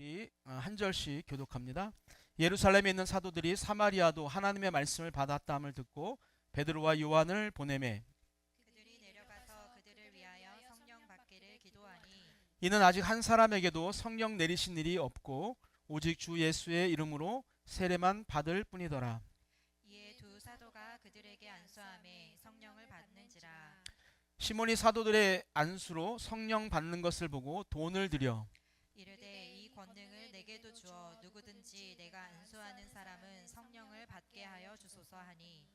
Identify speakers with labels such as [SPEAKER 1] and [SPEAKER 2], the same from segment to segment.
[SPEAKER 1] 우리 한 절씩 교독합니다. 예루살렘에 있는 사도들이 사마리아도 하나님의 말씀을 받았다함을 듣고 베드로와 요한을 보내매
[SPEAKER 2] 그들이 내려가서 그들을 위하여 성령 받기를 기도하니
[SPEAKER 1] 이는 아직 한 사람에게도 성령 내리신 일이 없고 오직 주 예수의 이름으로 세례만 받을 뿐이더라.
[SPEAKER 2] 이에 두 사도가 그들에게 안수하매 성령을 받는지라.
[SPEAKER 1] 시몬이 사도들의 안수로 성령 받는 것을 보고 돈을 들여
[SPEAKER 2] 이르되 이 권능을 내게도 주어 누구든지 내가 안수하는 사람은 성령을 받게 하여 주소서 하니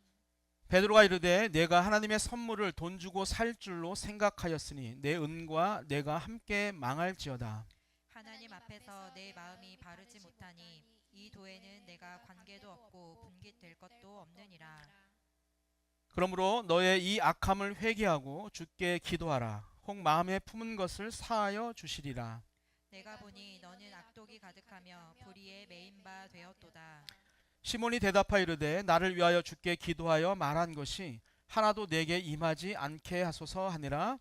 [SPEAKER 1] 베드로가 이르되 내가 하나님의 선물을 돈 주고 살 줄로 생각하였으니 내 은과 내가 함께 망할지어다.
[SPEAKER 2] 하나님 앞에서 내 마음이 바르지 못하니 이 도에는 내가 관계도 없고 분깃될 것도 없느니라.
[SPEAKER 1] 그러므로 너의 이 악함을 회개하고 주께 기도하라. 혹 마음에 품은 것을 사하여 주시리라.
[SPEAKER 2] 내가 보니 너는 악독이 가득하며 불의에 매인 바 되었도다.
[SPEAKER 1] 시몬이 대답하여 이르되 나를 위하여 주께 기도하여 말한 것이 하나도 내게 임하지 않게 하소서 하니라.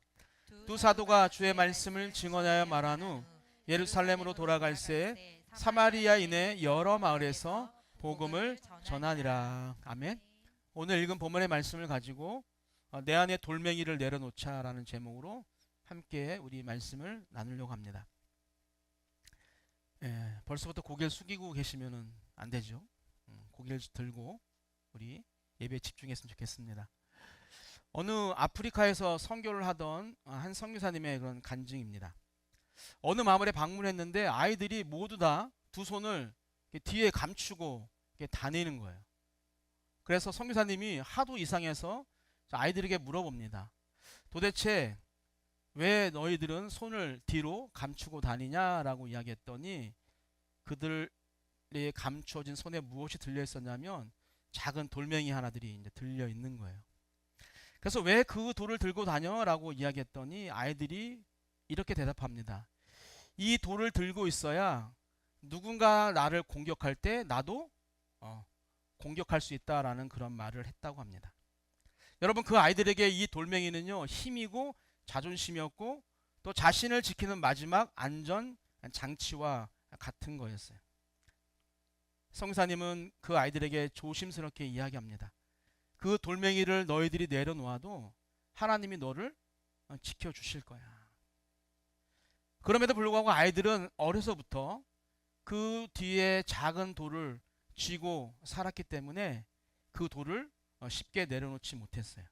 [SPEAKER 1] 두 사도가 주의 말씀을 증언하여 말한 후 예루살렘으로 돌아갈새 사마리아인의 여러 마을에서 복음을 전하니라. 아멘. 오늘 읽은 본문의 말씀을 가지고 내 안에 돌멩이를 내려놓자 라는 제목으로 함께 우리 말씀을 나누려고 합니다. 벌써부터 고개를 숙이고 계시면 안 되죠. 고개를 들고 우리 예배에 집중했으면 좋겠습니다. 어느 아프리카에서 선교를 하던 한 선교사님의 그런 간증입니다. 어느 마을에 방문했는데 아이들이 모두 다 두 손을 뒤에 감추고 다니는 거예요. 그래서 선교사님이 하도 이상해서 아이들에게 물어봅니다. 도대체 왜 너희들은 손을 뒤로 감추고 다니냐라고 이야기했더니 그들이 감춰진 손에 무엇이 들려 있었냐면 작은 돌멩이 하나들이 이제 들려 있는 거예요. 그래서 왜 그 돌을 들고 다녀라고 이야기했더니 아이들이 이렇게 대답합니다. 이 돌을 들고 있어야 누군가 나를 공격할 때 나도 공격할 수 있다라는 그런 말을 했다고 합니다. 여러분, 그 아이들에게 이 돌멩이는요 힘이고 자존심이었고 또 자신을 지키는 마지막 안전 장치와 같은 거였어요. 성사님은 그 아이들에게 조심스럽게 이야기합니다. 그 돌멩이를 너희들이 내려놓아도 하나님이 너를 지켜주실 거야. 그럼에도 불구하고 아이들은 어려서부터 그 뒤에 작은 돌을 쥐고 살았기 때문에 그 돌을 쉽게 내려놓지 못했어요.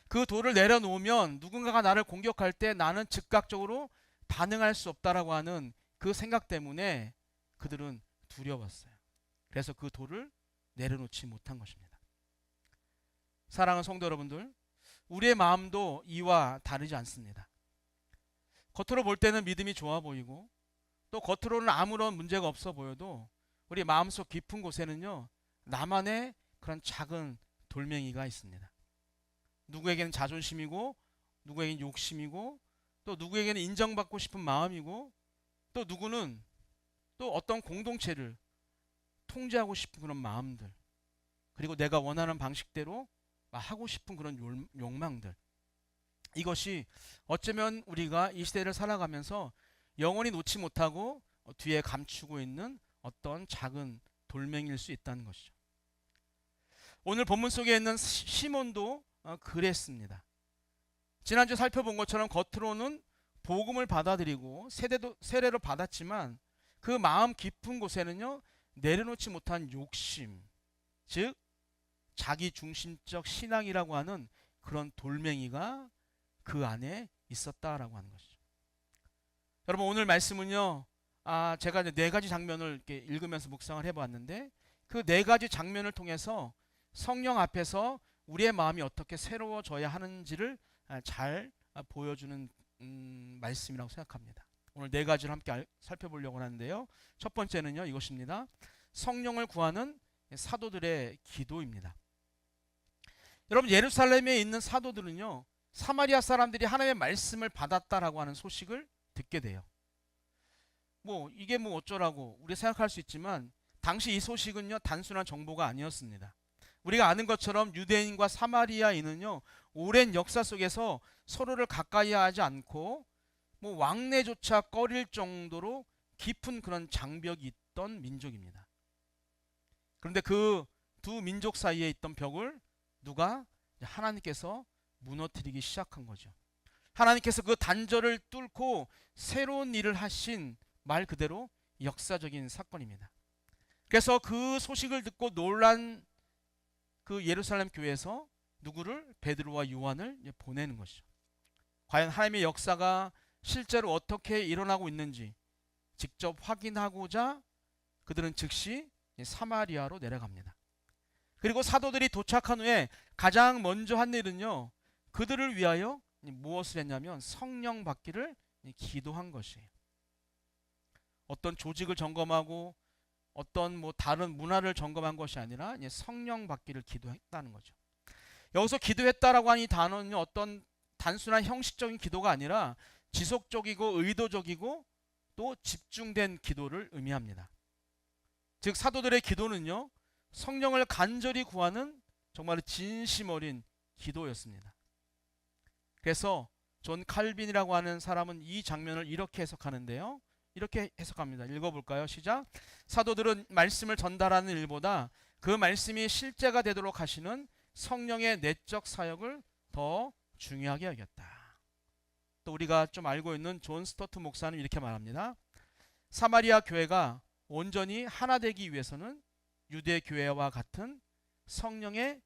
[SPEAKER 1] 그 돌을 내려놓으면 누군가가 나를 공격할 때 나는 즉각적으로 반응할 수 없다라고 하는 그 생각 때문에 그들은 두려웠어요. 그래서 그 돌을 내려놓지 못한 것입니다. 사랑하는 성도 여러분들, 우리의 마음도 이와 다르지 않습니다. 겉으로 볼 때는 믿음이 좋아 보이고 또 겉으로는 아무런 문제가 없어 보여도 우리 마음속 깊은 곳에는요 나만의 그런 작은 돌멩이가 있습니다. 누구에게는 자존심이고 누구에게는 욕심이고 또 누구에게는 인정받고 싶은 마음이고 또 누구는 또 어떤 공동체를 통제하고 싶은 그런 마음들, 그리고 내가 원하는 방식대로 하고 싶은 그런 욕망들, 이것이 어쩌면 우리가 이 시대를 살아가면서 영원히 놓지 못하고 뒤에 감추고 있는 어떤 작은 돌멩이일 수 있다는 것이죠. 오늘 본문 속에 있는 시몬도 그랬습니다. 지난주 살펴본 것처럼 겉으로는 복음을 받아들이고 세례로 받았지만 그 마음 깊은 곳에는요 내려놓지 못한 욕심, 즉 자기 중심적 신앙이라고 하는 그런 돌멩이가 그 안에 있었다라고 하는 것이죠. 여러분, 오늘 말씀은요 제가 이제 네 가지 장면을 이렇게 읽으면서 묵상을 해보았는데 그 네 가지 장면을 통해서 성령 앞에서 우리의 마음이 어떻게 새로워져야 하는지를 잘 보여주는 말씀이라고 생각합니다. 오늘 네 가지를 함께 살펴보려고 하는데요. 첫 번째는요 이것입니다. 성령을 구하는 사도들의 기도입니다. 여러분, 예루살렘에 있는 사도들은요 사마리아 사람들이 하나님의 말씀을 받았다라고 하는 소식을 듣게 돼요. 이게 어쩌라고 우리 생각할 수 있지만 당시 이 소식은요 단순한 정보가 아니었습니다. 우리가 아는 것처럼 유대인과 사마리아인은요 오랜 역사 속에서 서로를 가까이 하지 않고 왕래조차 꺼릴 정도로 깊은 그런 장벽이 있던 민족입니다. 그런데 그 두 민족 사이에 있던 벽을 누가? 하나님께서 무너뜨리기 시작한 거죠. 하나님께서 그 단절을 뚫고 새로운 일을 하신 말 그대로 역사적인 사건입니다. 그래서 그 소식을 듣고 놀란 그 예루살렘 교회에서 누구를? 베드로와 요한을 보내는 것이죠. 과연 하나님의 역사가 실제로 어떻게 일어나고 있는지 직접 확인하고자 그들은 즉시 사마리아로 내려갑니다. 그리고 사도들이 도착한 후에 가장 먼저 한 일은요, 그들을 위하여 무엇을 했냐면 성령 받기를 기도한 것이에요. 어떤 조직을 점검하고 어떤 다른 문화를 점검한 것이 아니라 성령 받기를 기도했다는 거죠. 여기서 기도했다라고 하는 이 단어는 어떤 단순한 형식적인 기도가 아니라 지속적이고 의도적이고 또 집중된 기도를 의미합니다. 즉 사도들의 기도는요, 성령을 간절히 구하는 정말 진심 어린 기도였습니다. 그래서 존 칼빈이라고 하는 사람은 이 장면을 이렇게 해석하는데요. 이렇게 해석합니다. 읽어볼까요? 시작. 사도들은 말씀을 전달하는 일보다 그 말씀이 실제가 되도록 하시는 성령의 내적 사역을 더 중요하게 여겼다. 또 우리가 좀 알고 있는 존 스토트 목사는 이렇게 말합니다. 사마리아 교회가 온전히 하나 되기 위해서는 유대 교회와 같은 성령의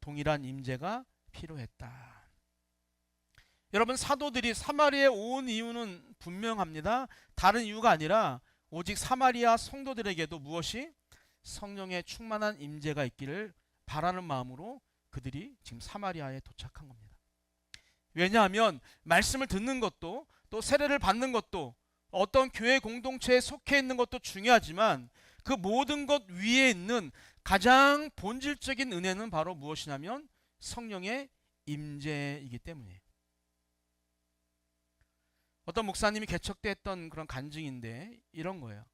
[SPEAKER 1] 동일한 임재가 필요했다. 여러분, 사도들이 사마리아에 온 이유는 분명합니다. 다른 이유가 아니라 오직 사마리아 성도들에게도 무엇이? 성령의 충만한 임재가 있기를 바라는 마음으로 그들이 지금 사마리아에 도착한 겁니다. 왜냐하면 말씀을 듣는 것도 또 세례를 받는 것도 어떤 교회 공동체에 속해 있는 것도 중요하지만 그 모든 것 위에 있는 가장 본질적인 은혜는 바로 무엇이냐면 성령의 임재이기 때문이에요. 어떤 목사님이 개척 때 했던 그런 간증인데 이런 거예요.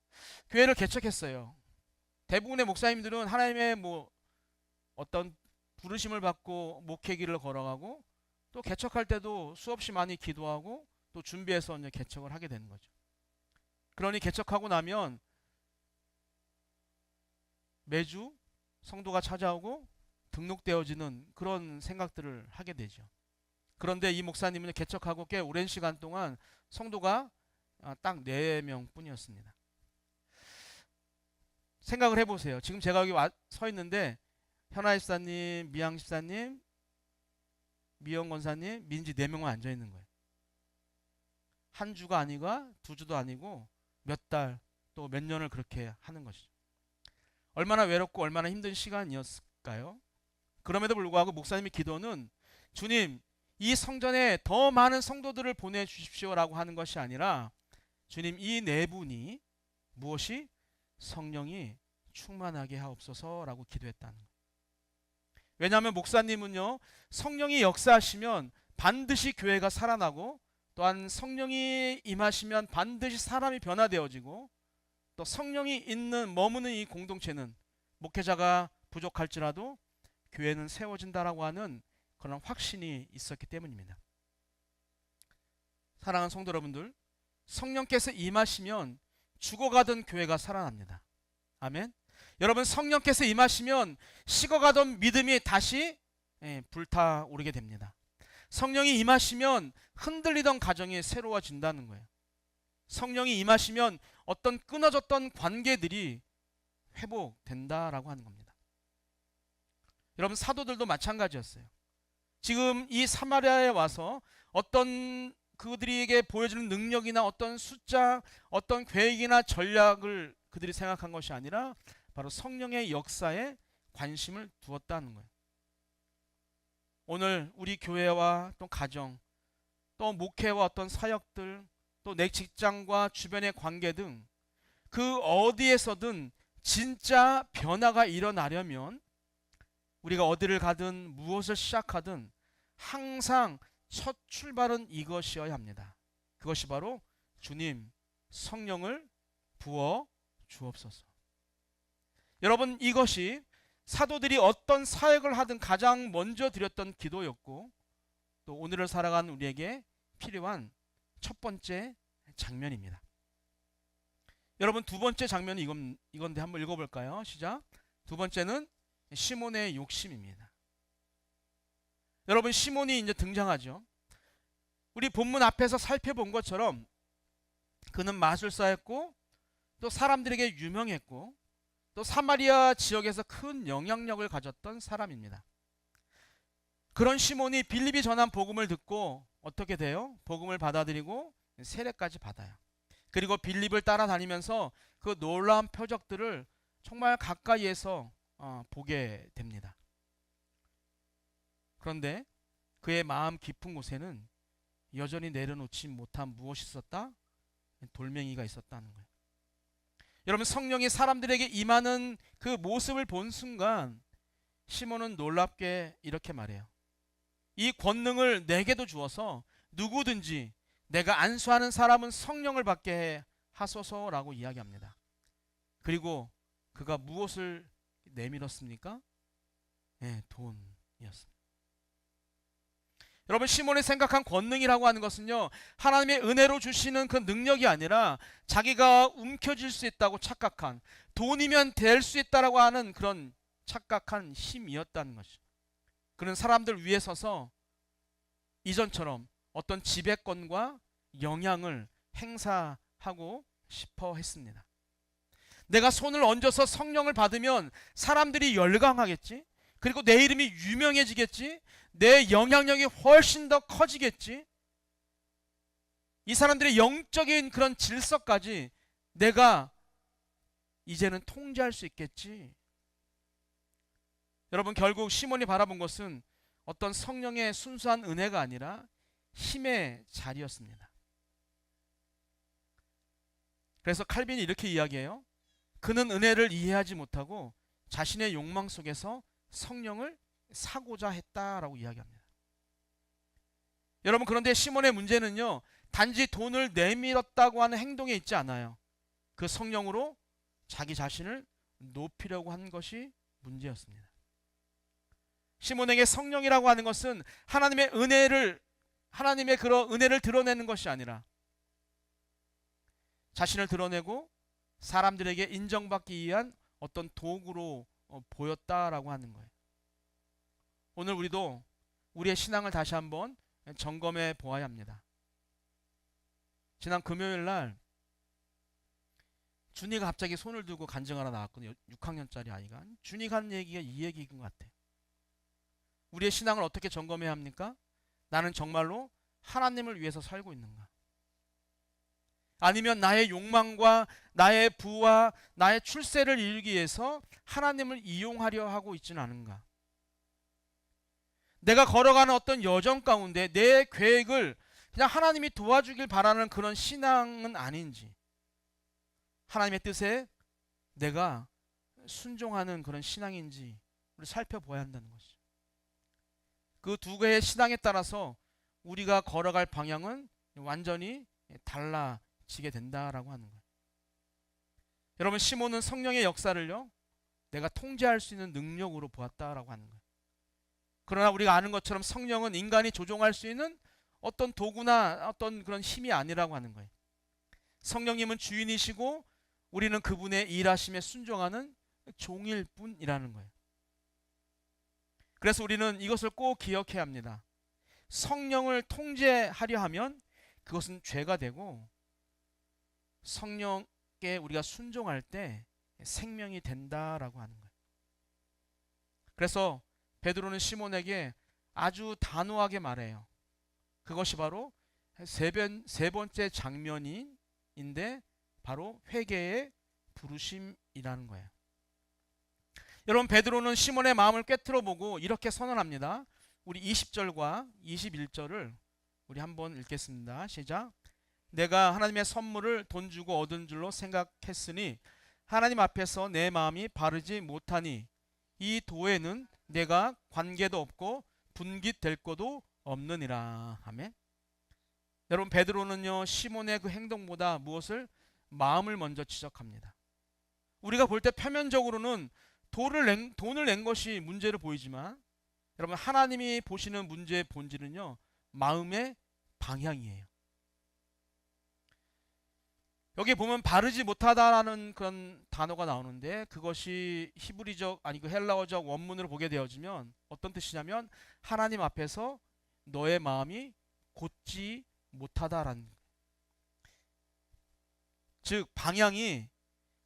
[SPEAKER 1] 교회를 개척했어요. 대부분의 목사님들은 하나님의 어떤 부르심을 받고 목회길을 걸어가고 또 개척할 때도 수없이 많이 기도하고 또 준비해서 이제 개척을 하게 되는 거죠. 그러니 개척하고 나면 매주 성도가 찾아오고 등록되어지는 그런 생각들을 하게 되죠. 그런데 이 목사님은 개척하고 꽤 오랜 시간 동안 성도가 딱 4명 뿐이었습니다. 생각을 해보세요. 지금 제가 여기 서 있는데 현아 집사님, 미양 집사님, 미영 권사님, 민지 4명만 앉아있는 거예요. 한 주가 아니고 2주도 아니고 몇 달 또 몇 년을 그렇게 하는 것이죠. 얼마나 외롭고 얼마나 힘든 시간이었을까요? 그럼에도 불구하고 목사님의 기도는 주님, 이 성전에 더 많은 성도들을 보내주십시오라고 하는 것이 아니라 주님, 이 4분이 무엇이? 성령이 충만하게 하옵소서라고 기도했다는 거예요. 왜냐하면 목사님은요, 성령이 역사하시면 반드시 교회가 살아나고 또한 성령이 임하시면 반드시 사람이 변화되어지고 또 성령이 머무는 이 공동체는 목회자가 부족할지라도 교회는 세워진다라고 하는 그런 확신이 있었기 때문입니다. 사랑하는 성도 여러분들, 성령께서 임하시면 죽어가던 교회가 살아납니다. 아멘. 여러분, 성령께서 임하시면 식어가던 믿음이 다시 불타오르게 됩니다. 성령이 임하시면 흔들리던 가정이 새로워진다는 거예요. 성령이 임하시면 어떤 끊어졌던 관계들이 회복된다라고 하는 겁니다. 여러분, 사도들도 마찬가지였어요. 지금 이 사마리아에 와서 어떤 그들에게 보여주는 능력이나 어떤 숫자, 어떤 계획이나 전략을 그들이 생각한 것이 아니라 바로 성령의 역사에 관심을 두었다는 거예요. 오늘 우리 교회와 또 가정, 또 목회와 어떤 사역들, 또 내 직장과 주변의 관계 등 그 어디에서든 진짜 변화가 일어나려면 우리가 어디를 가든 무엇을 시작하든 항상 첫 출발은 이것이어야 합니다. 그것이 바로 주님, 성령을 부어 주옵소서. 여러분, 이것이 사도들이 어떤 사역을 하든 가장 먼저 드렸던 기도였고 또 오늘을 살아가는 우리에게 필요한 첫 번째 장면입니다. 여러분 두 번째 장면이 이건데 한번 읽어볼까요? 시작. 두 번째는 시몬의 욕심입니다. 여러분 시몬이 이제 등장하죠. 우리 본문 앞에서 살펴본 것처럼 그는 마술사였고 또 사람들에게 유명했고 또 사마리아 지역에서 큰 영향력을 가졌던 사람입니다. 그런 시몬이 빌립이 전한 복음을 듣고 어떻게 돼요? 복음을 받아들이고 세례까지 받아요. 그리고 빌립을 따라다니면서 그 놀라운 표적들을 정말 가까이에서 보게 됩니다. 그런데 그의 마음 깊은 곳에는 여전히 내려놓지 못한 무엇이 있었다? 돌멩이가 있었다는 거예요. 여러분 성령이 사람들에게 임하는 그 모습을 본 순간 시몬은 놀랍게 이렇게 말해요. 이 권능을 내게도 주어서 누구든지 내가 안수하는 사람은 성령을 받게 하소서라고 이야기합니다. 그리고 그가 무엇을 내밀었습니까? 네, 돈이었습니다. 여러분 시몬이 생각한 권능이라고 하는 것은요, 하나님의 은혜로 주시는 그 능력이 아니라 자기가 움켜쥘 수 있다고 착각한, 돈이면 될 수 있다라고 하는 그런 착각한 힘이었다는 것이죠. 그는 사람들 위에 서서 이전처럼 어떤 지배권과 영향을 행사하고 싶어 했습니다. 내가 손을 얹어서 성령을 받으면 사람들이 열광하겠지. 그리고 내 이름이 유명해지겠지. 내 영향력이 훨씬 더 커지겠지. 이 사람들의 영적인 그런 질서까지 내가 이제는 통제할 수 있겠지. 여러분 결국 시몬이 바라본 것은 어떤 성령의 순수한 은혜가 아니라 힘의 자리였습니다. 그래서 칼빈이 이렇게 이야기해요. 그는 은혜를 이해하지 못하고 자신의 욕망 속에서 성령을 사고자 했다라고 이야기합니다. 여러분 그런데 시몬의 문제는요, 단지 돈을 내밀었다고 하는 행동에 있지 않아요. 그 성령으로 자기 자신을 높이려고 한 것이 문제였습니다. 시몬에게 성령이라고 하는 것은 하나님의 그런 은혜를 드러내는 것이 아니라 자신을 드러내고 사람들에게 인정받기 위한 어떤 도구로 보였다라고 하는 거예요. 오늘 우리도 우리의 신앙을 다시 한번 점검해 보아야 합니다. 지난 금요일 날 준이가 갑자기 손을 들고 간증하러 나왔거든요. 6학년짜리 아이가. 준이가 한 얘기가 이 얘기인 것 같아. 우리의 신앙을 어떻게 점검해야 합니까? 나는 정말로 하나님을 위해서 살고 있는가? 아니면 나의 욕망과 나의 부와 나의 출세를 이루기 위해서 하나님을 이용하려 하고 있지는 않은가? 내가 걸어가는 어떤 여정 가운데 내 계획을 그냥 하나님이 도와주길 바라는 그런 신앙은 아닌지, 하나님의 뜻에 내가 순종하는 그런 신앙인지 우리 살펴봐야 한다는 것이죠. 그 두 개의 신앙에 따라서 우리가 걸어갈 방향은 완전히 달라지게 된다라고 하는 거예요. 여러분 시몬은 성령의 역사를요, 내가 통제할 수 있는 능력으로 보았다라고 하는 거예요. 그러나 우리가 아는 것처럼 성령은 인간이 조종할 수 있는 어떤 도구나 어떤 그런 힘이 아니라고 하는 거예요. 성령님은 주인이시고 우리는 그분의 일하심에 순종하는 종일 뿐이라는 거예요. 그래서 우리는 이것을 꼭 기억해야 합니다. 성령을 통제하려 하면 그것은 죄가 되고 성령께 우리가 순종할 때 생명이 된다라고 하는 거예요. 그래서 베드로는 시몬에게 아주 단호하게 말해요. 그것이 바로 세 번째 장면인데 바로 회개의 부르심이라는 거예요. 여러분 베드로는 시몬의 마음을 꿰뚫어 보고 이렇게 선언합니다. 우리 20절과 21절을 우리 한번 읽겠습니다. 시작. 내가 하나님의 선물을 돈 주고 얻은 줄로 생각했으니 하나님 앞에서 내 마음이 바르지 못하니 이 도에는 내가 관계도 없고 분깃될 것도 없느니라. 아멘. 여러분 베드로는요 시몬의 그 행동보다 무엇을? 마음을 먼저 지적합니다. 우리가 볼 때 표면적으로는 돈을 낸 것이 문제로 보이지만 여러분 하나님이 보시는 문제의 본질은요 마음의 방향이에요. 여기 보면 바르지 못하다라는 그런 단어가 나오는데 그것이 히브리적 아니 그 헬라어적 원문으로 보게 되어지면 어떤 뜻이냐면 하나님 앞에서 너의 마음이 곧지 못하다라는, 즉 방향이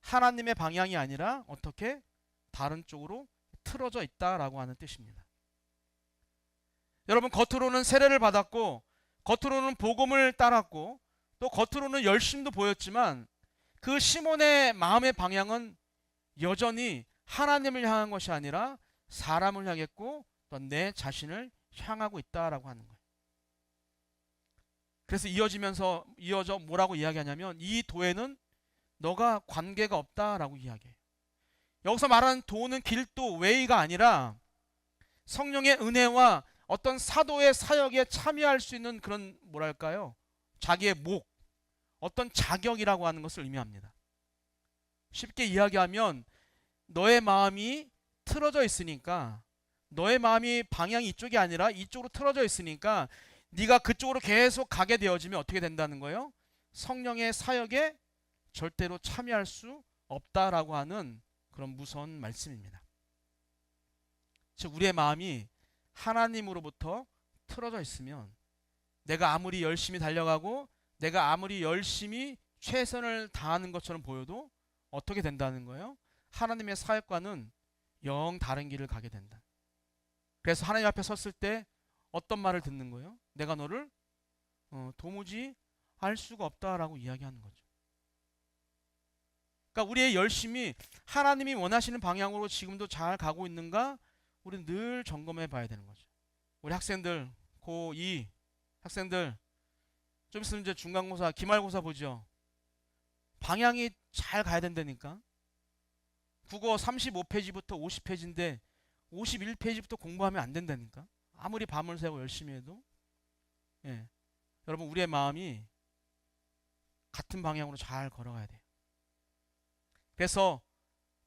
[SPEAKER 1] 하나님의 방향이 아니라 어떻게 다른 쪽으로 틀어져 있다라고 하는 뜻입니다. 여러분, 겉으로는 세례를 받았고 겉으로는 복음을 따랐고 또 겉으로는 열심도 보였지만 그 시몬의 마음의 방향은 여전히 하나님을 향한 것이 아니라 사람을 향했고 또 내 자신을 향하고 있다라고 하는 거예요. 그래서 이어져 뭐라고 이야기하냐면 이 도에는 너가 관계가 없다라고 이야기해요. 여기서 말하는 도는 길도 웨이가 아니라 성령의 은혜와 어떤 사도의 사역에 참여할 수 있는 그런 뭐랄까요? 자기의 목, 어떤 자격이라고 하는 것을 의미합니다. 쉽게 이야기하면 너의 마음이 틀어져 있으니까, 너의 마음이 방향이 이쪽이 아니라 이쪽으로 틀어져 있으니까 네가 그쪽으로 계속 가게 되어지면 어떻게 된다는 거예요? 성령의 사역에 절대로 참여할 수 없다라고 하는 그런 무서운 말씀입니다. 즉 우리의 마음이 하나님으로부터 틀어져 있으면 내가 아무리 열심히 달려가고 내가 아무리 열심히 최선을 다하는 것처럼 보여도 어떻게 된다는 거예요? 하나님의 사역과는 영 다른 길을 가게 된다. 그래서 하나님 앞에 섰을 때 어떤 말을 듣는 거예요? 내가 너를 도무지 알 수가 없다라고 이야기하는 거죠. 그러니까 우리의 열심이 하나님이 원하시는 방향으로 지금도 잘 가고 있는가? 우리는 늘 점검해 봐야 되는 거죠. 우리 학생들, 고2 학생들, 좀 있으면 이제 중간고사, 기말고사 보죠. 방향이 잘 가야 된다니까. 국어 35페이지부터 50페이지인데 51페이지부터 공부하면 안 된다니까. 아무리 밤을 새고 열심히 해도. 예. 여러분, 우리의 마음이 같은 방향으로 잘 걸어가야 돼요. 그래서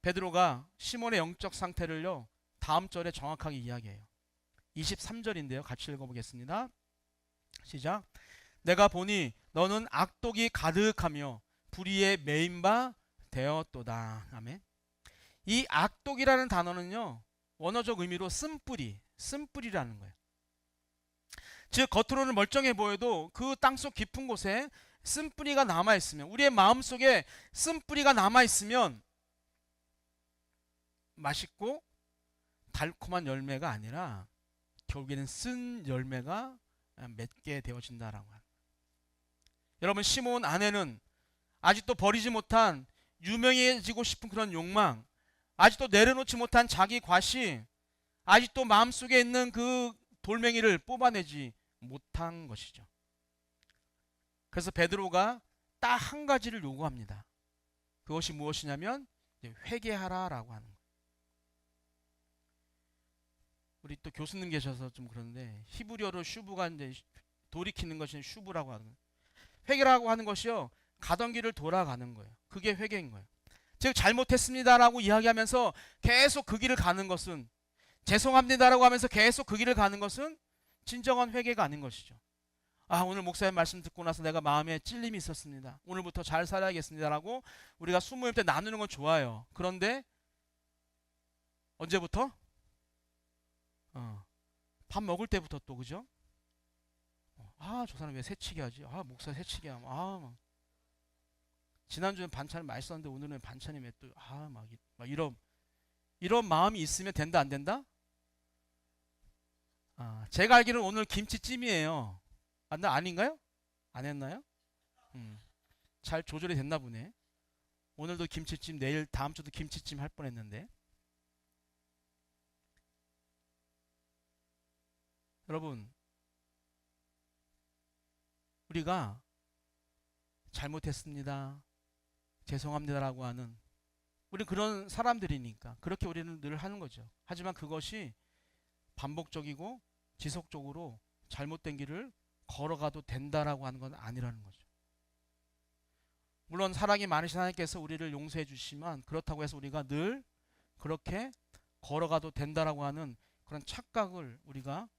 [SPEAKER 1] 베드로가 시몬의 영적 상태를요, 다음 절에 정확하게 이야기해요. 23절인데요. 같이 읽어보겠습니다. 시작. 내가 보니 너는 악독이 가득하며 불의에 매인 바 되었도다. 아멘. 이 악독이라는 단어는요, 원어적 의미로 쓴뿌리라는 거예요. 즉 겉으로는 멀쩡해 보여도 그 땅속 깊은 곳에 쓴뿌리가 남아있으면, 우리의 마음속에 쓴뿌리가 남아있으면 맛있고 달콤한 열매가 아니라 결국에는 쓴 열매가 맺게 되어진다라고 합니다. 여러분, 시몬 안에는 아직도 버리지 못한 유명해지고 싶은 그런 욕망, 아직도 내려놓지 못한 자기 과시, 아직도 마음속에 있는 그 돌멩이를 뽑아내지 못한 것이죠. 그래서 베드로가 딱 한 가지를 요구합니다. 그것이 무엇이냐면 회개하라라고 하는 거예요. 우리 또 교수님 계셔서 좀 그런데 히브리어로 슈브가 이제 돌이키는 것이 슈브라고 하는 거예요. 회개라고 하는 것이요, 가던 길을 돌아가는 거예요. 그게 회개인 거예요. 즉 잘못했습니다라고 이야기하면서 계속 그 길을 가는 것은, 죄송합니다라고 하면서 계속 그 길을 가는 것은 진정한 회개가 아닌 것이죠. 아, 오늘 목사님 말씀 듣고 나서 내가 마음에 찔림이 있었습니다. 오늘부터 잘 살아야겠습니다라고 우리가 수모임 때 나누는 건 좋아요. 그런데 언제부터? 밥 먹을 때부터 또, 그죠? 아, 저 사람 왜 새치기 하지? 아, 목사 새치기 하면 지난주엔 반찬 맛있었는데 오늘은 반찬이 왜 또 막 이런 마음이 있으면 된다 안 된다? 제가 알기로는 오늘 김치찜이에요. 아닌가요? 안 했나요? 잘 조절이 됐나 보네. 오늘도 김치찜, 내일 다음 주도 김치찜 할 뻔했는데. 여러분, 우리가 잘못했습니다, 죄송합니다라고 하는, 우리 그런 사람들이니까 그렇게 우리는 늘 하는 거죠. 하지만 그것이 반복적이고 지속적으로 잘못된 길을 걸어가도 된다라고 하는 건 아니라는 거죠. 물론 사랑이 많으신 하나님께서 우리를 용서해 주시지만 그렇다고 해서 우리가 늘 그렇게 걸어가도 된다라고 하는 그런 착각을 우리가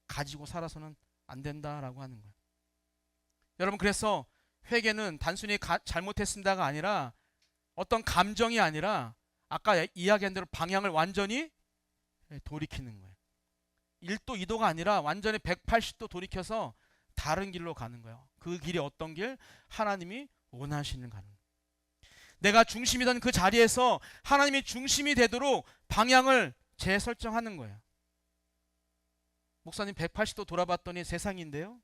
[SPEAKER 1] 가지고 살아서는 안 된다라고 하는 거예요. 여러분, 그래서 회개는 단순히 잘못했습니다가 아니라 어떤 감정이 아니라 아까 이야기한 대로 방향을 완전히 돌이키는 거예요. 1도 2도가 아니라 완전히 180도 돌이켜서 다른 길로 가는 거예요. 그 길이 어떤 길? 하나님이 원하시는 가는 거예요. 내가 중심이던 그 자리에서 하나님이 중심이 되도록 방향을 재설정하는 거예요. 목사님 180도 돌아봤더니 세상인데요.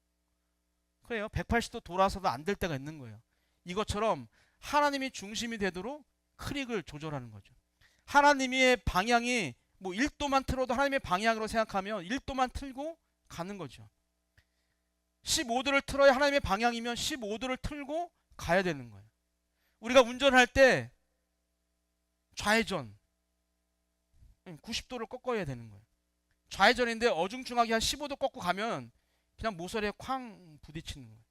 [SPEAKER 1] 그래요. 180도 돌아서도 안 될 때가 있는 거예요. 이것처럼 하나님이 중심이 되도록 크릭을 조절하는 거죠. 하나님의 방향이 뭐 1도만 틀어도 하나님의 방향으로 생각하면 1도만 틀고 가는 거죠. 15도를 틀어야 하나님의 방향이면 15도를 틀고 가야 되는 거예요. 우리가 운전할 때 좌회전 90도를 꺾어야 되는 거예요. 좌회전인데 어중충하게 한 15도 꺾고 가면 그냥 모서리에 쾅 부딪히는 거예요.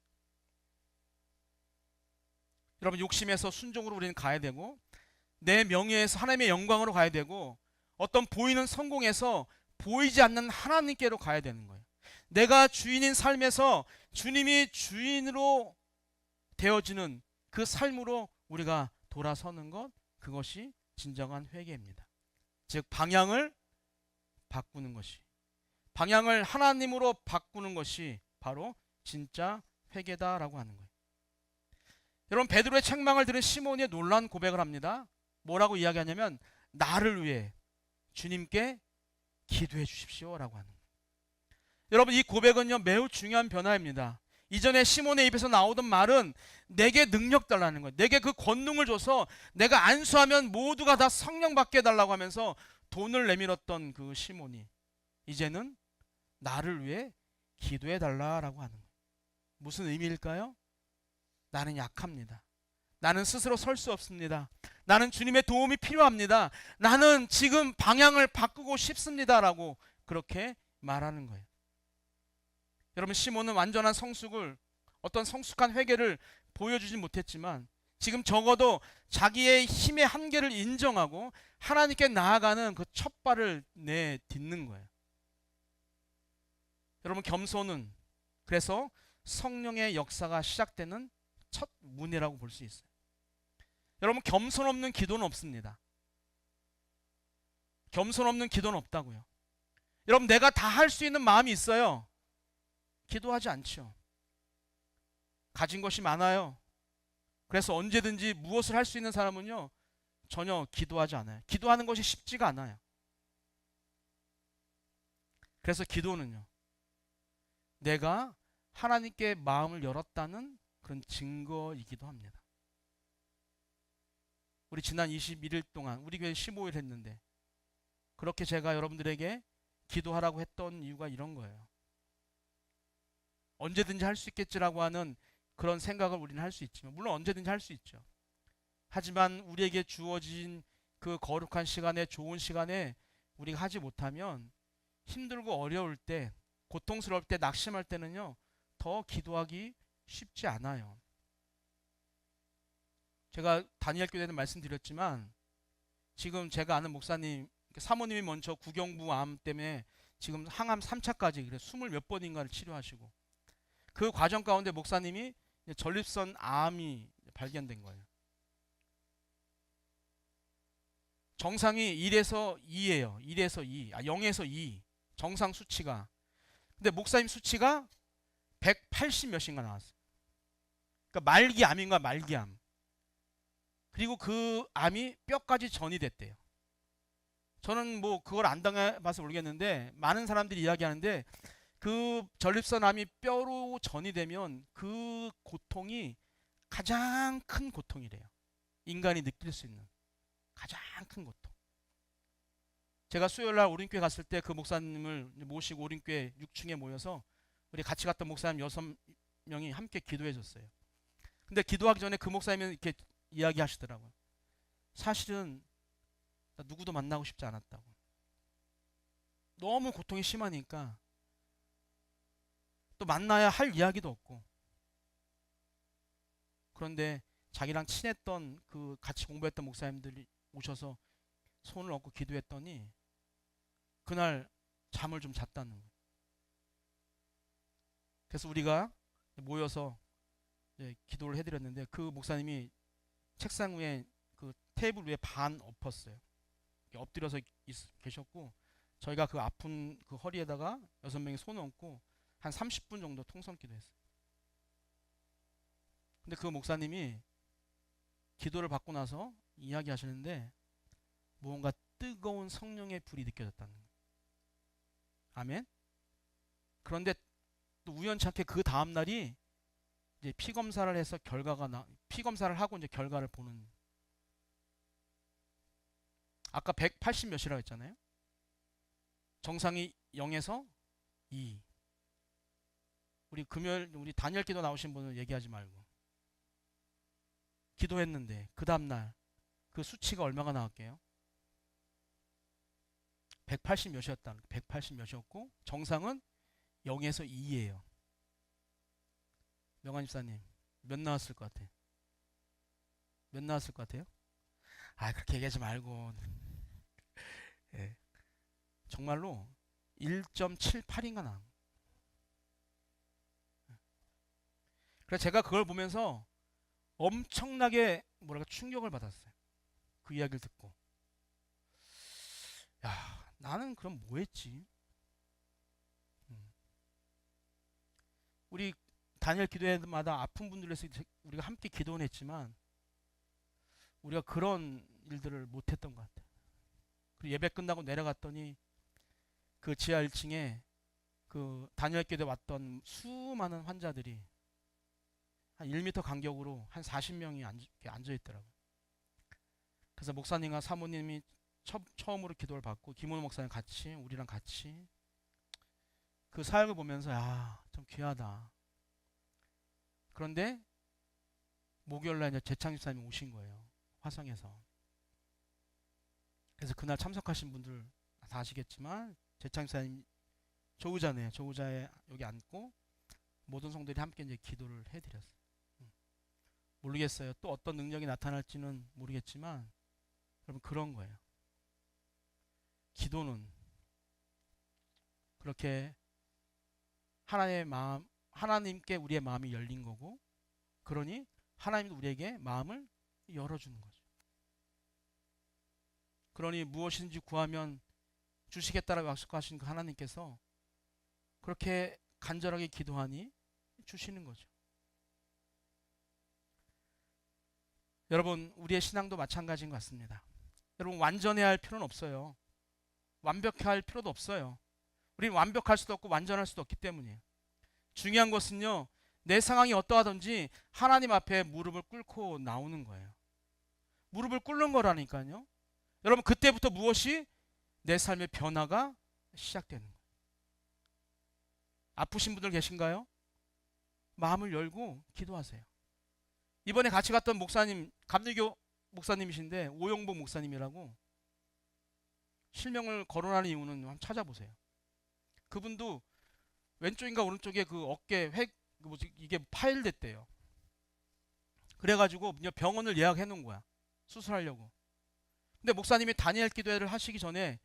[SPEAKER 1] 여러분, 욕심에서 순종으로 우리는 가야 되고, 내 명예에서 하나님의 영광으로 가야 되고, 어떤 보이는 성공에서 보이지 않는 하나님께로 가야 되는 거예요. 내가 주인인 삶에서 주님이 주인으로 되어지는 그 삶으로 우리가 돌아서는 것, 그것이 진정한 회개입니다. 즉 방향을 바꾸는 것이, 방향을 하나님으로 바꾸는 것이 바로 진짜 회개다라고 하는 거예요. 여러분, 베드로의 책망을 들은 시몬이 놀라운 고백을 합니다. 뭐라고 이야기하냐면 나를 위해 주님께 기도해 주십시오라고 하는 거예요. 여러분, 이 고백은요 매우 중요한 변화입니다. 이전에 시몬의 입에서 나오던 말은 내게 능력 달라는 거예요. 내게 그 권능을 줘서 내가 안수하면 모두가 다 성령 받게 해달라고 하면서 돈을 내밀었던 그 시몬이 이제는 나를 위해 기도해 달라라고 하는 거예요. 무슨 의미일까요? 나는 약합니다. 나는 스스로 설 수 없습니다. 나는 주님의 도움이 필요합니다. 나는 지금 방향을 바꾸고 싶습니다라고 그렇게 말하는 거예요. 여러분, 시몬은 완전한 성숙을, 어떤 성숙한 회개를 보여주지 못했지만 지금 적어도 자기의 힘의 한계를 인정하고 하나님께 나아가는 그 첫 발을 내딛는 거예요. 여러분, 겸손은 그래서 성령의 역사가 시작되는 첫 문이라고 볼 수 있어요. 여러분, 겸손 없는 기도는 없습니다. 겸손 없는 기도는 없다고요. 여러분, 내가 다 할 수 있는 마음이 있어요. 기도하지 않죠. 가진 것이 많아요. 그래서 언제든지 무엇을 할 수 있는 사람은요 전혀 기도하지 않아요. 기도하는 것이 쉽지가 않아요. 그래서 기도는요 내가 하나님께 마음을 열었다는 그런 증거이기도 합니다. 우리 지난 21일 동안 우리 교회 15일 했는데 그렇게 제가 여러분들에게 기도하라고 했던 이유가 이런 거예요. 언제든지 할 수 있겠지라고 하는 그런 생각을 우리는 할 수 있지만, 물론 언제든지 할 수 있죠. 하지만 우리에게 주어진 그 거룩한 시간에, 좋은 시간에 우리가 하지 못하면 힘들고 어려울 때, 고통스러울 때, 낙심할 때는요 더 기도하기 쉽지 않아요. 제가 다니엘 교회는 말씀드렸지만 지금 제가 아는 목사님, 사모님이 먼저 구경부 암 때문에 지금 항암 3차까지 그래 20 몇 번인가를 치료하시고, 그 과정 가운데 목사님이 전립선 암이 발견된 거예요. 정상이 1에서 2예요. 1에서 2, 0에서 2 정상 수치가. 근데 목사님 수치가 180 몇인가 나왔어요. 그러니까 말기암인가 말기암. 그리고 그 암이 뼈까지 전이 됐대요. 저는 뭐 그걸 안 당해봐서 모르겠는데 많은 사람들이 이야기하는데 그 전립선 암이 뼈로 전이 되면 그 고통이 가장 큰 고통이래요. 인간이 느낄 수 있는 가장 큰 고통. 제가 수요일날 오림교회 갔을 때 그 목사님을 모시고 오림교회 6층에 모여서 우리 같이 갔던 목사님 6명이 함께 기도해 줬어요. 근데 기도하기 전에 그 목사님은 이렇게 이야기하시더라고요. 사실은 나 누구도 만나고 싶지 않았다고. 너무 고통이 심하니까 또 만나야 할 이야기도 없고. 그런데 자기랑 친했던 그 같이 공부했던 목사님들이 오셔서 손을 얹고 기도했더니 그날 잠을 좀 잤다는 거예요. 그래서 우리가 모여서 이제 기도를 해드렸는데 그 목사님이 책상 위에 그 테이블 위에 반 엎었어요. 엎드려서 계셨고 저희가 그 아픈 그 허리에다가 6명이 손을 얹고 한 30분 정도 통성 기도했어요. 근데 그 목사님이 기도를 받고 나서 이야기하시는데 무언가 뜨거운 성령의 불이 느껴졌다는 거예요. 아멘. 그런데 또 우연찮게 그 다음 날이 이제 피 검사를 해서 피 검사를 하고 이제 결과를 보는. 아까 180 몇이라고 했잖아요. 정상이 0에서 2. 우리 금요일 우리 단열 기도 나오신 분은 얘기하지 말고. 기도했는데 그 다음 날 그 수치가 얼마가 나왔게요? 180 몇이었다. 180 몇이었고 정상은 0에서 2예요. 명환 집사님 몇 나왔을 것 같아요? 몇 나왔을 것 같아요? 아 그렇게 얘기하지 말고. 예. 정말로 1.78인가 나. 그래서 제가 그걸 보면서 엄청나게 뭐랄까 충격을 받았어요. 그 이야기를 듣고. 야, 나는 그럼 뭐 했지? 우리 단일 기도회마다 아픈 분들을 위해서 우리가 함께 기도는 했지만 우리가 그런 일들을 못 했던 것 같아요. 그리고 예배 끝나고 내려갔더니 그 지하 1층에 그 단일 기도에 왔던 수많은 환자들이 한 1m 간격으로 한 40명이 앉아 있더라고요. 그래서 목사님과 사모님이 처음으로 기도를 받고 김원호 목사님 같이 우리랑 같이 그 사역을 보면서 야, 좀 귀하다. 그런데 목요일날 이제 재창 집사님이 오신 거예요. 화성에서. 그래서 그날 참석하신 분들 다 아시겠지만 재창 집사님 조우자네요. 조우자에 여기 앉고 모든 성도들이 함께 이제 기도를 해드렸어요. 모르겠어요. 또 어떤 능력이 나타날지는 모르겠지만 여러분 그런 거예요. 기도는 그렇게 하나님의 마음, 하나님께 우리의 마음이 열린 거고, 그러니 하나님도 우리에게 마음을 열어주는 거죠. 그러니 무엇이든지 구하면 주시겠다라고 약속하신 그 하나님께서 그렇게 간절하게 기도하니 주시는 거죠. 여러분, 우리의 신앙도 마찬가지인 것 같습니다. 여러분, 완전해야 할 필요는 없어요. 완벽해야 할 필요도 없어요. 우리는 완벽할 수도 없고 완전할 수도 없기 때문이에요. 중요한 것은요, 내 상황이 어떠하든지 하나님 앞에 무릎을 꿇고 나오는 거예요. 무릎을 꿇는 거라니까요. 여러분, 그때부터 무엇이 내 삶의 변화가 시작되는 거예요. 아프신 분들 계신가요? 마음을 열고 기도하세요. 이번에 같이 갔던 목사님, 감리교 목사님이신데 오영복 목사님이라고, 실명을 거론하는 이유는 한번 찾아보세요. 그분도 왼쪽인가 오른쪽에 그 어깨 이게 파열됐대요. 그래가지고 병원을 예약해 놓은 거야. 수술하려고. 근데 목사님이 다니엘 기도회를 하시기 전에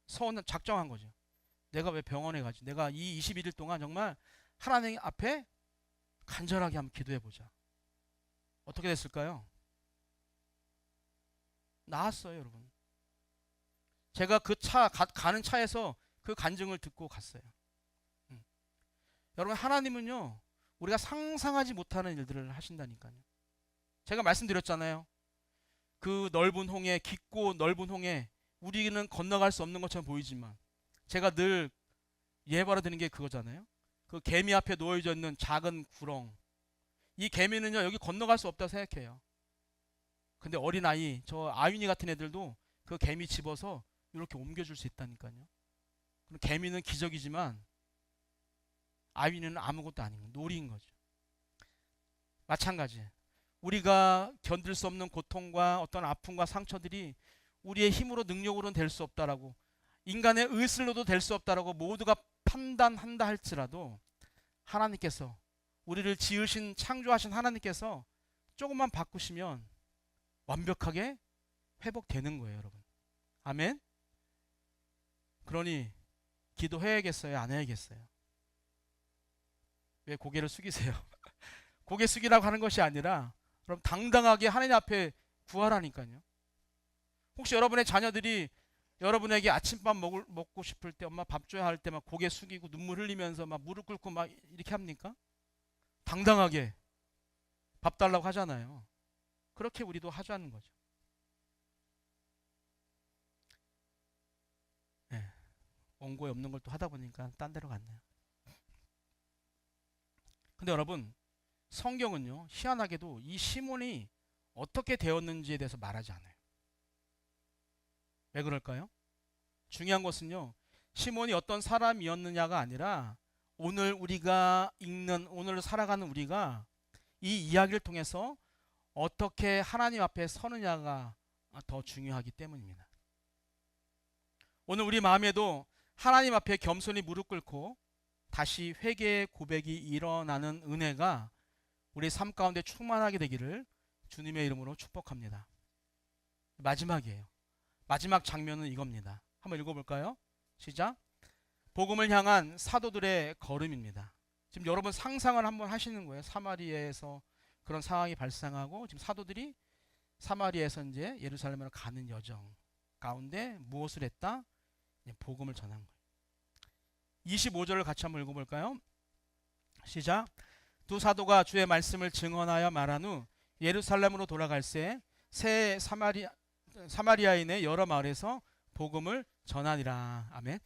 [SPEAKER 1] 서원 작정한 거죠. 내가 왜 병원에 가지? 내가 이 21일 동안 정말 하나님 앞에 간절하게 한번 기도해 보자. 어떻게 됐을까요? 나았어요, 여러분. 제가 그 가는 차에서 그 간증을 듣고 갔어요. 여러분, 하나님은요, 우리가 상상하지 못하는 일들을 하신다니까요. 제가 말씀드렸잖아요. 그 넓은 홍해, 깊고 넓은 홍해, 우리는 건너갈 수 없는 것처럼 보이지만, 제가 늘 예바라 드는 게 그거잖아요. 그 개미 앞에 놓여져 있는 작은 구렁. 이 개미는요, 여기 건너갈 수 없다고 생각해요. 근데 어린아이, 저 아윤이 같은 애들도 그 개미 집어서 이렇게 옮겨줄 수 있다니까요. 그럼 개미는 기적이지만 아윤이는 아무것도 아닌 놀이인 거죠. 마찬가지. 우리가 견딜 수 없는 고통과 어떤 아픔과 상처들이 우리의 힘으로 능력으로는 될 수 없다라고, 인간의 의술로도 될 수 없다라고 모두가 판단한다 할지라도 하나님께서, 우리를 지으신 창조하신 하나님께서 조금만 바꾸시면 완벽하게 회복되는 거예요, 여러분. 아멘. 그러니 기도해야겠어요, 안 해야겠어요? 왜 고개를 숙이세요? 고개 숙이라고 하는 것이 아니라 그럼 당당하게 하나님 앞에 구하라니까요. 혹시 여러분의 자녀들이 여러분에게 아침밥 먹고 싶을 때 엄마 밥 줘야 할 때 막 고개 숙이고 눈물 흘리면서 막 무릎 꿇고 막 이렇게 합니까? 당당하게 밥 달라고 하잖아요. 그렇게 우리도 하자는 거죠. 네. 원고에 없는 걸 또 하다 보니까 딴 데로 갔네요. 근데 여러분, 성경은요, 희한하게도 이 시몬이 어떻게 되었는지에 대해서 말하지 않아요. 왜 그럴까요? 중요한 것은요, 시몬이 어떤 사람이었느냐가 아니라 오늘 우리가 읽는, 오늘 살아가는 우리가 이 이야기를 통해서 어떻게 하나님 앞에 서느냐가 더 중요하기 때문입니다. 오늘 우리 마음에도 하나님 앞에 겸손히 무릎 꿇고 다시 회개의 고백이 일어나는 은혜가 우리 삶 가운데 충만하게 되기를 주님의 이름으로 축복합니다. 마지막이에요. 마지막 장면은 이겁니다. 한번 읽어볼까요? 시작. 복음을 향한 사도들의 걸음입니다. 지금 여러분 상상을 한번 하시는 거예요. 사마리아에서 그런 상황이 발생하고 지금 사도들이 사마리아에서 이제 예루살렘으로 가는 여정 가운데 무엇을 했다? 복음을 전한 거예요. 25절을 같이 한번 읽어볼까요? 시작. 두 사도가 주의 말씀을 증언하여 말한 후 예루살렘으로 돌아갈새 새 사마리아인의 여러 마을에서 복음을 전하니라. 아멘.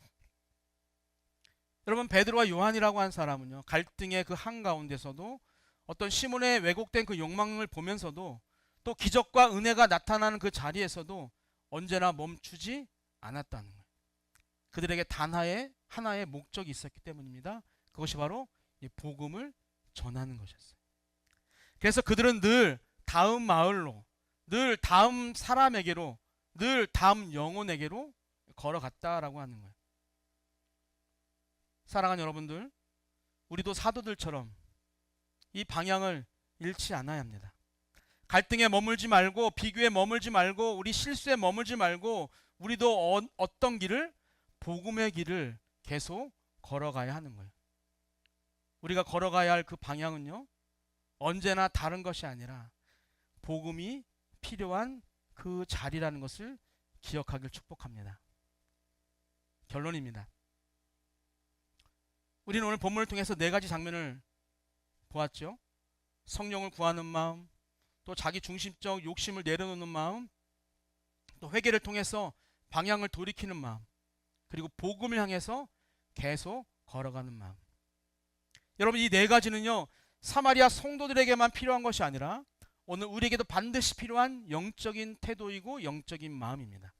[SPEAKER 1] 여러분, 베드로와 요한이라고 한 사람은요, 갈등의 그 한가운데서도 어떤 시몬의 왜곡된 그 욕망을 보면서도 또 기적과 은혜가 나타나는 그 자리에서도 언제나 멈추지 않았다는 거예요. 그들에게 단 하나의 목적이 있었기 때문입니다. 그것이 바로 이 복음을 전하는 것이었어요. 그래서 그들은 늘 다음 마을로, 늘 다음 사람에게로, 늘 다음 영혼에게로 걸어갔다라고 하는 거예요. 사랑하는 여러분들, 우리도 사도들처럼 이 방향을 잃지 않아야 합니다. 갈등에 머물지 말고, 비교에 머물지 말고, 우리 실수에 머물지 말고, 우리도 어떤 길을, 복음의 길을 계속 걸어가야 하는 거예요. 우리가 걸어가야 할 그 방향은요, 언제나 다른 것이 아니라 복음이 필요한 그 자리라는 것을 기억하길 축복합니다. 결론입니다. 우리는 오늘 본문을 통해서 4가지 장면을 보았죠. 성령을 구하는 마음, 또 자기 중심적 욕심을 내려놓는 마음, 또 회개를 통해서 방향을 돌이키는 마음, 그리고 복음을 향해서 계속 걸어가는 마음. 여러분, 이 4가지는요 사마리아 성도들에게만 필요한 것이 아니라 오늘 우리에게도 반드시 필요한 영적인 태도이고 영적인 마음입니다.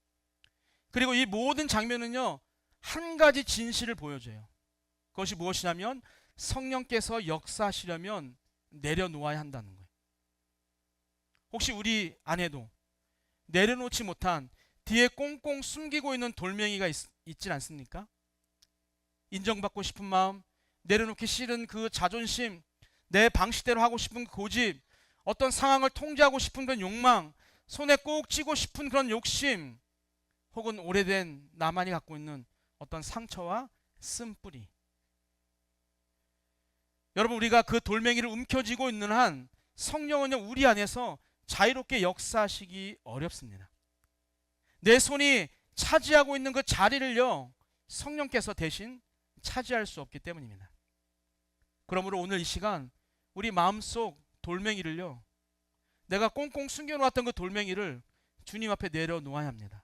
[SPEAKER 1] 그리고 이 모든 장면은요 한 가지 진실을 보여줘요. 그것이 무엇이냐면 성령께서 역사하시려면 내려놓아야 한다는 거예요. 혹시 우리 안에도 내려놓지 못한 뒤에 꽁꽁 숨기고 있는 돌멩이가 있진 않습니까? 인정받고 싶은 마음, 내려놓기 싫은 그 자존심, 내 방식대로 하고 싶은 그 고집, 어떤 상황을 통제하고 싶은 그런 욕망, 손에 꼭 쥐고 싶은 그런 욕심, 혹은 오래된 나만이 갖고 있는 어떤 상처와 쓴뿌리. 여러분, 우리가 그 돌멩이를 움켜쥐고 있는 한 성령은요 우리 안에서 자유롭게 역사하시기 어렵습니다. 내 손이 차지하고 있는 그 자리를요 성령께서 대신 차지할 수 없기 때문입니다. 그러므로 오늘 이 시간 우리 마음속 돌멩이를요, 내가 꽁꽁 숨겨놓았던 그 돌멩이를 주님 앞에 내려놓아야 합니다.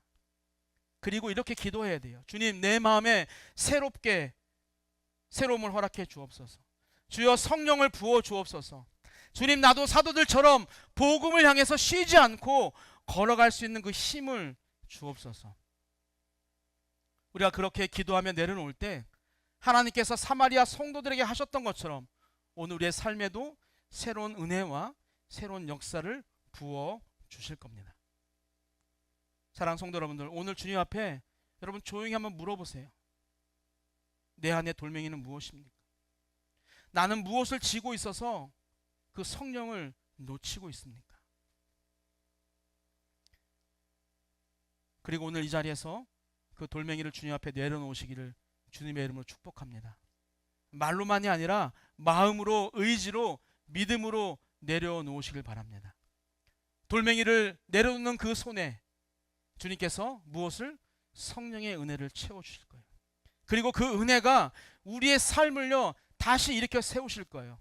[SPEAKER 1] 그리고 이렇게 기도해야 돼요. 주님, 내 마음에 새로움을 허락해 주옵소서. 주여, 성령을 부어 주옵소서. 주님, 나도 사도들처럼 복음을 향해서 쉬지 않고 걸어갈 수 있는 그 힘을 주옵소서. 우리가 그렇게 기도하며 내려놓을 때 하나님께서 사마리아 성도들에게 하셨던 것처럼 오늘 우리의 삶에도 새로운 은혜와 새로운 역사를 부어 주실 겁니다. 사랑하는 성도 여러분들, 오늘 주님 앞에 여러분 조용히 한번 물어보세요. 내 안에 돌멩이는 무엇입니까? 나는 무엇을 지고 있어서 그 성령을 놓치고 있습니까? 그리고 오늘 이 자리에서 그 돌멩이를 주님 앞에 내려놓으시기를 주님의 이름으로 축복합니다. 말로만이 아니라 마음으로, 의지로 믿음으로 내려놓으시길 바랍니다. 돌멩이를 내려놓는 그 손에 주님께서 무엇을? 성령의 은혜를 채워주실 거예요. 그리고 그 은혜가 우리의 삶을요 다시 일으켜 세우실 거예요.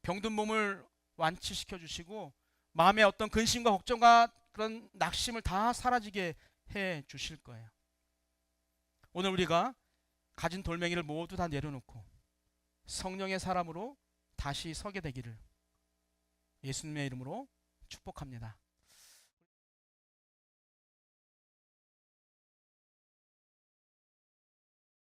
[SPEAKER 1] 병든 몸을 완치시켜 주시고 마음의 어떤 근심과 걱정과 그런 낙심을 다 사라지게 해 주실 거예요. 오늘 우리가 가진 돌멩이를 모두 다 내려놓고 성령의 사람으로 다시 서게 되기를 예수님의 이름으로 축복합니다.